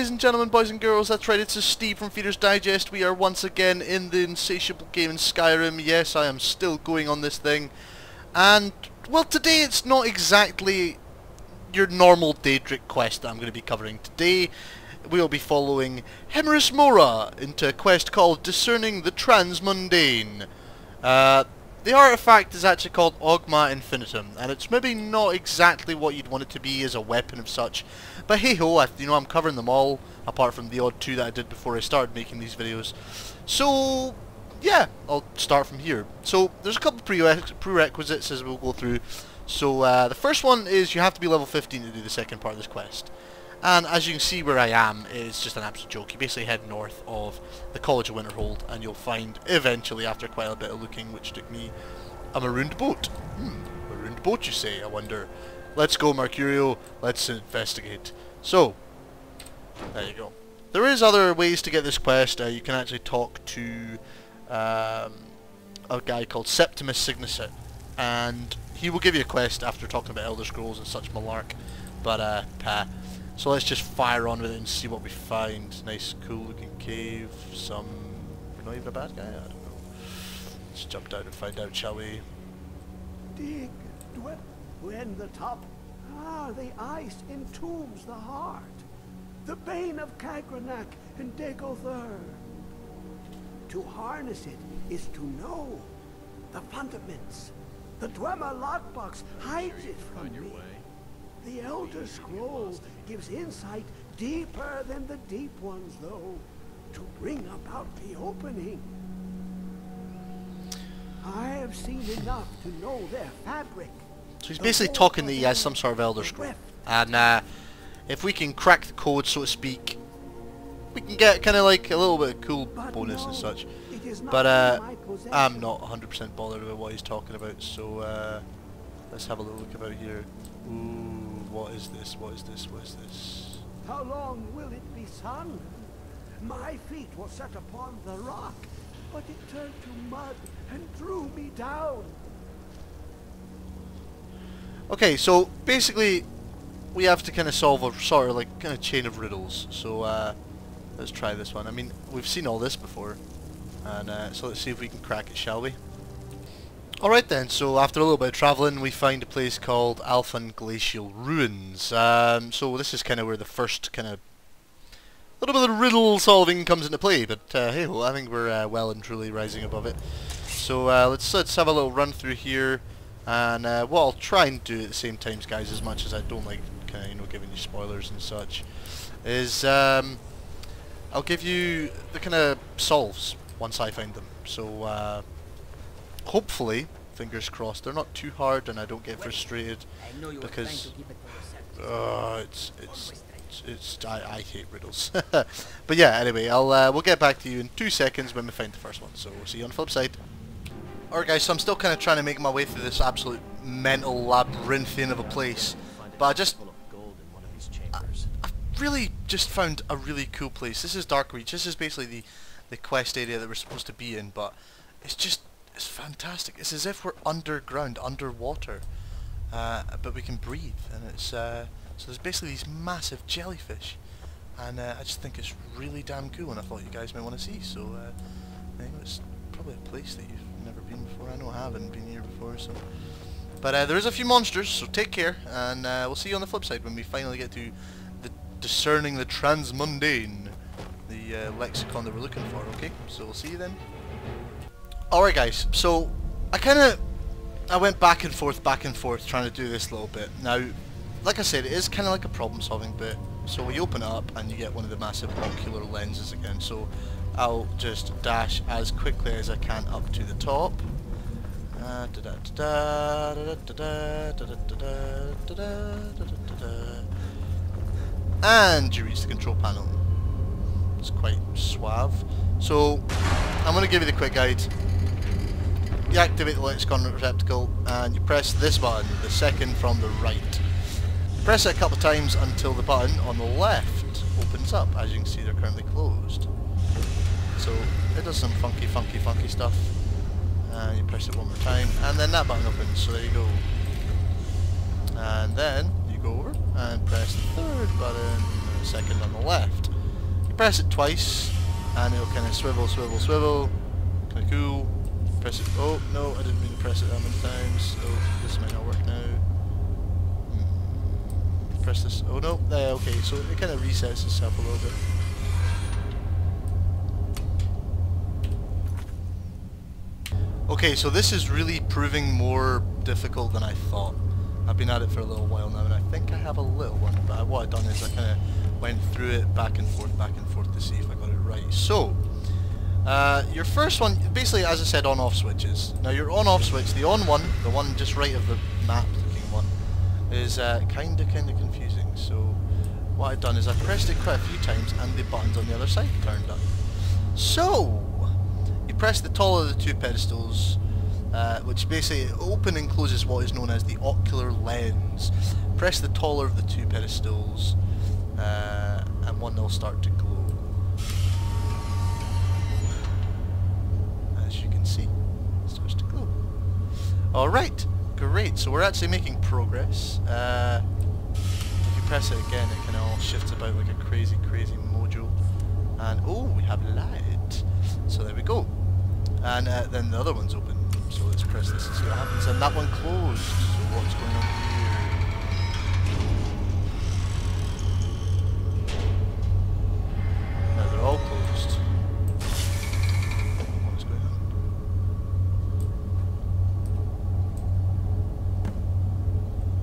ladies and gentlemen, boys and girls, that's right, it's Steve from Feeder's Digest. We are once again in the insatiable game in Skyrim. Yes, I am still going on this thing. And, well, today it's not exactly your normal Daedric quest that I'm going to be covering. Today we will be following Hemris Mora into a quest called Discerning the Transmundane. The artifact is actually called Oghma Infinium, and it's maybe not exactly what you'd want it to be as a weapon of such, but hey ho, I'm covering them all, apart from the odd two that I did before I started making these videos. So, yeah, I'll start from here. So, there's a couple of prerequisites as we'll go through. So, the first one is you have to be level 15 to do the second part of this quest. And as you can see where I am, it's just an absolute joke. You basically head north of the College of Winterhold, and you'll find, eventually, after quite a bit of looking, which took me, a marooned boat. Marooned boat, you say, I wonder. Let's go, Mercurio. Let's investigate. So, there you go. There is other ways to get this quest. You can actually talk to a guy called Septimus Signuset, and he will give you a quest after talking about Elder Scrolls and such malark. But, so let's just fire on with it and see what we find. Nice, cool looking cave. Some... not even a bad guy? I don't know. Let's jump down and find out, shall we? Dig, dwell, when the top... the ice entombs the heart. The bane of Cagranak and Degother. To harness it is to know the fundaments. The Dwemer lockbox hides it from me. The Elder Scroll gives insight deeper than the deep ones, though, to bring about the opening. I have seen enough to know their fabric. So he's basically talking that he has some sort of Elder Scroll. And if we can crack the code, so to speak, we can get kind of like a little bit of cool bonus and such. But I'm not 100% bothered with what he's talking about, so let's have a little look about here. Ooh. What is this? What is this? What is this? How long will it be, son? My feet were set upon the rock, but it turned to mud and drew me down. Okay, so basically we have to kind of solve a sort of like kind of chain of riddles. So let's try this one. I mean, we've seen all this before, and so let's see if we can crack it, shall we? Alright then, so after a little bit of travelling we find a place called Alphan Glacial Ruins. So this is kind of where the first kind of little bit of riddle solving comes into play, but hey ho, I think we're well and truly rising above it. So let's have a little run through here, and what I'll try and do at the same time, guys, as much as I don't like kind of giving you spoilers and such, is I'll give you the kind of solves once I find them. So hopefully, fingers crossed, they're not too hard and I don't get frustrated, because I hate riddles. But yeah, anyway, we'll get back to you in 2 seconds when we find the first one. So we'll see you on the flip side. Alright guys, so I'm still kind of trying to make my way through this absolute mental labyrinthian of a place, but I really just found a really cool place. This is Darkreach. This is basically the quest area that we're supposed to be in, but it's fantastic. It's as if we're underground, underwater, but we can breathe, and it's so there's basically these massive jellyfish, and I just think it's really damn cool, and I thought you guys might want to see. So I think it's probably a place that you've never been before. I know I haven't been here before, so. But there is a few monsters, so take care, and we'll see you on the flip side when we finally get to the Discerning the Transmundane, the lexicon that we're looking for. Okay, so we'll see you then. Alright guys, so I went back and forth trying to do this little bit. Now, like I said, it is kind of like a problem solving bit. So we open it up and you get one of the massive ocular lenses again. So I'll just dash as quickly as I can up to the top. And you reach the control panel. It's quite suave. So I'm going to give you the quick guide. You activate the lexicon receptacle and you press this button, the second from the right. You press it a couple of times until the button on the left opens up. As you can see, they're currently closed. So it does some funky stuff. And you press it one more time and then that button opens, so there you go. And then you go over and press the third button, the second on the left. You press it twice, and it'll kind of swivel, swivel, swivel. Kind of cool. Press it. Oh no, I didn't mean to press it that many times. Oh, this might not work now. Press this. Oh no. Okay, so it kind of resets itself a little bit. Okay, so this is really proving more difficult than I thought. I've been at it for a little while now, and I think I have a little one, but what I've done is I kind of went through it back and forth to see if I got it right. So, your first one, basically, as I said, on-off switches. Now, your on-off switch, the on one, the one just right of the map-looking one, is kind of confusing. So, what I've done is I've pressed it quite a few times, and the buttons on the other side turned up. So, you press the taller of the two pedestals, which basically open and closes what is known as the ocular lens. Press the taller of the two pedestals, and one will start to glow. As you can see, it starts to glow. Alright, great, so we're actually making progress. If you press it again, it kind of all shifts about like a crazy mojo. And oh, we have light. So there we go. And then the other one's open. So let's press this and see what happens. And that one closed. So what's going on here? Now they're all closed. What's going on?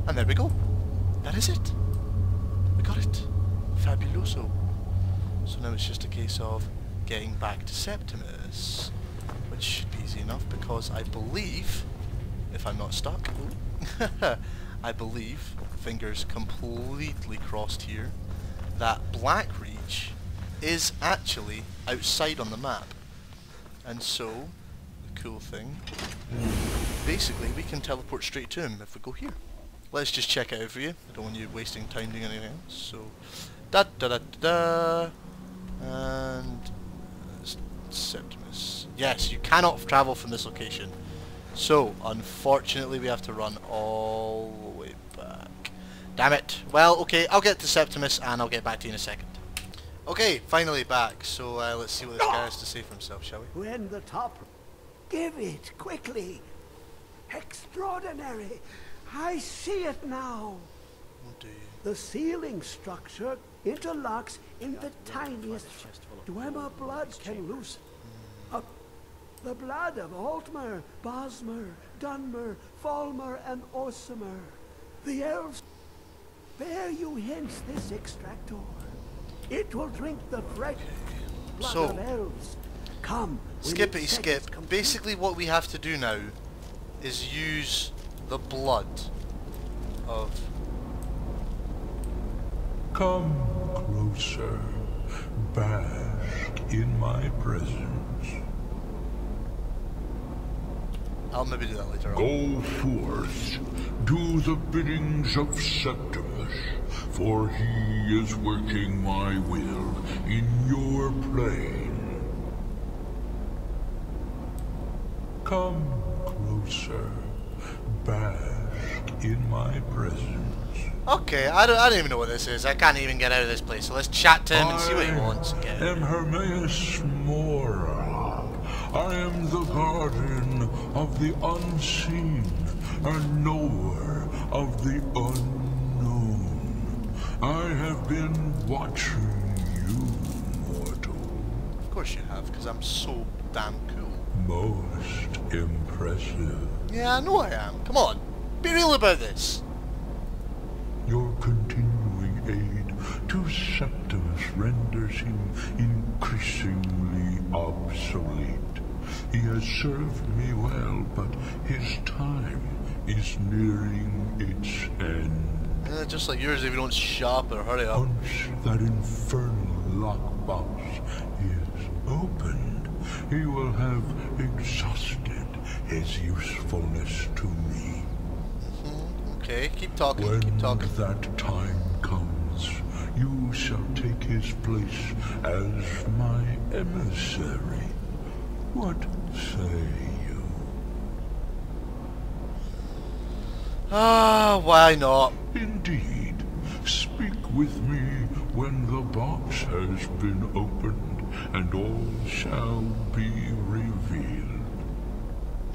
And there we go. That is it. We got it. Fabuloso. So now it's just a case of getting back to Septimus, which should be easy enough because I believe, if I'm not stuck, I believe, fingers completely crossed here, that Blackreach is actually outside on the map. And so, the cool thing, basically we can teleport straight to him if we go here. Let's just check it out for you. I don't want you wasting time doing anything else. So, and Septimus. Yes, you cannot travel from this location. So, unfortunately, we have to run all the way back. Damn it. Well, okay, I'll get to Septimus and I'll get back to you in a second. Okay, finally back. So, let's see what this guy has to say for himself, shall we? When the top... Give it, quickly. Extraordinary. I see it now. Oh, do you? The ceiling structure interlocks in the tiniest Dwemer blood can loosen. The blood of Altmer, Bosmer, Dunmer, Falmer, and Orsimer. The elves bear you hence this extractor. It will drink the fresh blood of elves. Come. Skippity skip. Basically what we have to do now is use the blood of... Come closer, bask in my presence. I'll maybe do that later on. Go forth, do the biddings of Septimus, for he is working my will in your plane. Come closer, bask in my presence. Okay, I don't even know what this is. I can't even get out of this place. So let's chat to him and see what he wants. I am Hermaeus Mora. I am the guardian of the unseen, a knower of the unknown. I have been watching you, mortal. Of course you have, because I'm so damn cool. Most impressive. Yeah, I know I am. Come on, be real about this. Your continuing aid to Septimus renders him increasingly obsolete. He has served me well, but his time is nearing its end. Just like yours if you don't shut up or hurry up. Once that infernal lockbox is opened, he will have exhausted his usefulness to me. Okay, keep talking, When keep talking. that time comes, you shall take his place as my emissary. What say you? Ah, why not? Indeed, speak with me when the box has been opened, and all shall be revealed.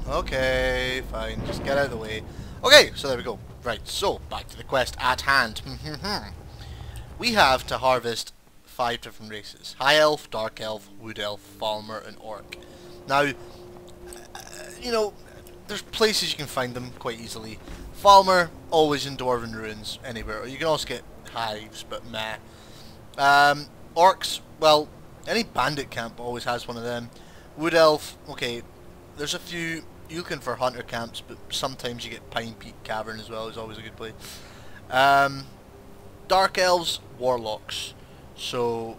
Okay, fine. Just get out of the way. Okay, so there we go. Right, so back to the quest at hand. We have to harvest 5 different races: High Elf, Dark Elf, Wood Elf, Farmer, and Orc. Now, you know, there's places you can find them quite easily. Farmer, always in Dwarven Ruins, anywhere. Or you can also get hives, but meh. Orcs, well, any bandit camp always has one of them. Wood Elf, okay, there's a few. You're looking for hunter camps, but sometimes you get Pine Peak Cavern as well, is always a good place. Dark Elves, Warlocks. So,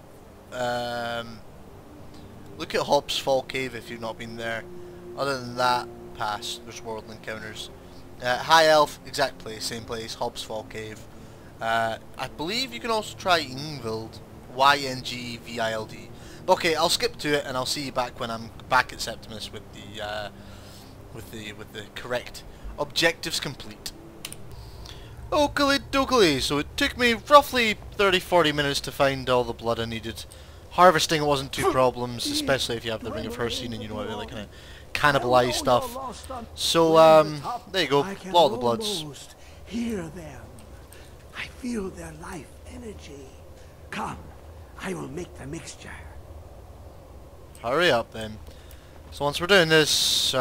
look at Hobbs Fall Cave if you've not been there. Other than that, pass. There's world encounters. High Elf, exact place, same place, Hobbs Fall Cave. I believe you can also try Yngvild, Yngvild. Okay, I'll skip to it and I'll see you back when I'm back at Septimus with the correct objectives complete. Oakley dokley, so it took me roughly 30-40 minutes to find all the blood I needed. Harvesting wasn't two problems, especially if you have the Ring of Hersine and you know how to like kind of cannibalize stuff. So there you go, a lot of the bloods. Hear them. I feel their life energy. Come, I will make the mixture. Hurry up then. So once we're doing this,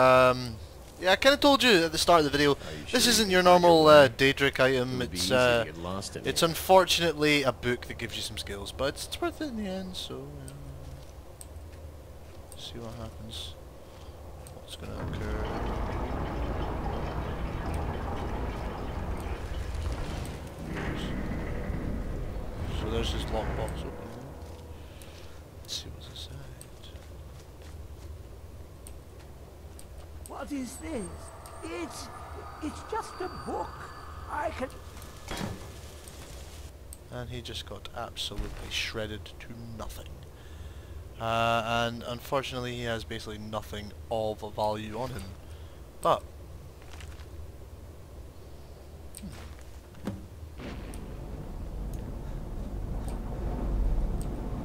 yeah, I kind of told you at the start of the video, this isn't your normal Daedric item. It's unfortunately a book that gives you some skills, but it's worth it in the end. So see what happens. What's going to occur? So there's this lockbox open. Let's see what's inside. What is this? It's just a book. I can... And he just got absolutely shredded to nothing. And unfortunately he has basically nothing of a value on him. But...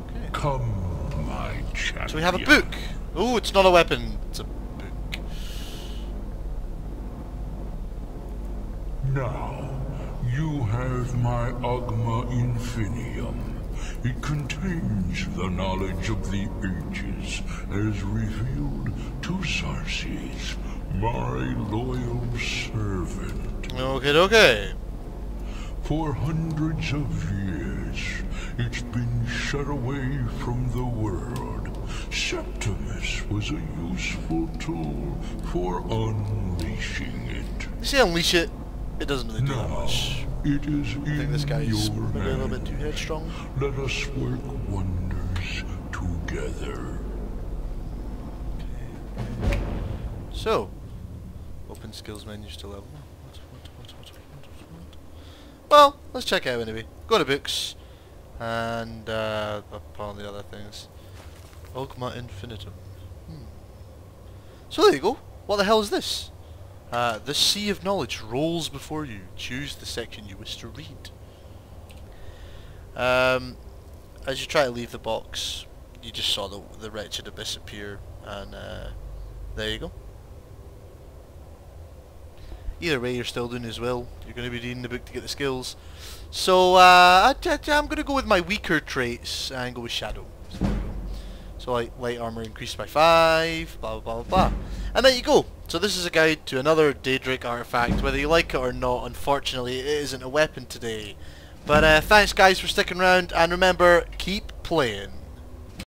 okay. Come, my champion. So we have a book! Oh, it's not a weapon, it's a book. Now, you have my Oghma Infinium. It contains the knowledge of the ages as revealed to Sarces, my loyal servant. Okay. For hundreds of years, it's been shut away from the world. Septimus was a useful tool for unleashing it. You say unleash it, it doesn't really do that much. It is I think this guy is your maybe a little bit too hands. headstrong. Let us work wonders together. Okay. So, open skills menu to level. What? Well, let's check it out anyway. Go to books, and upon the other things. Oghma Infinium. So there you go. What the hell is this? The sea of knowledge rolls before you. Choose the section you wish to read. As you try to leave the box, you just saw the wretched abyss appear, and there you go. Either way, you're still doing as well. You're going to be reading the book to get the skills. So I'm going to go with my weaker traits and go with Shadow. So like light armor increased by 5, blah blah blah blah. And there you go. So this is a guide to another Daedric artifact. Whether you like it or not, unfortunately it isn't a weapon today. But thanks guys for sticking around, and remember, keep playing.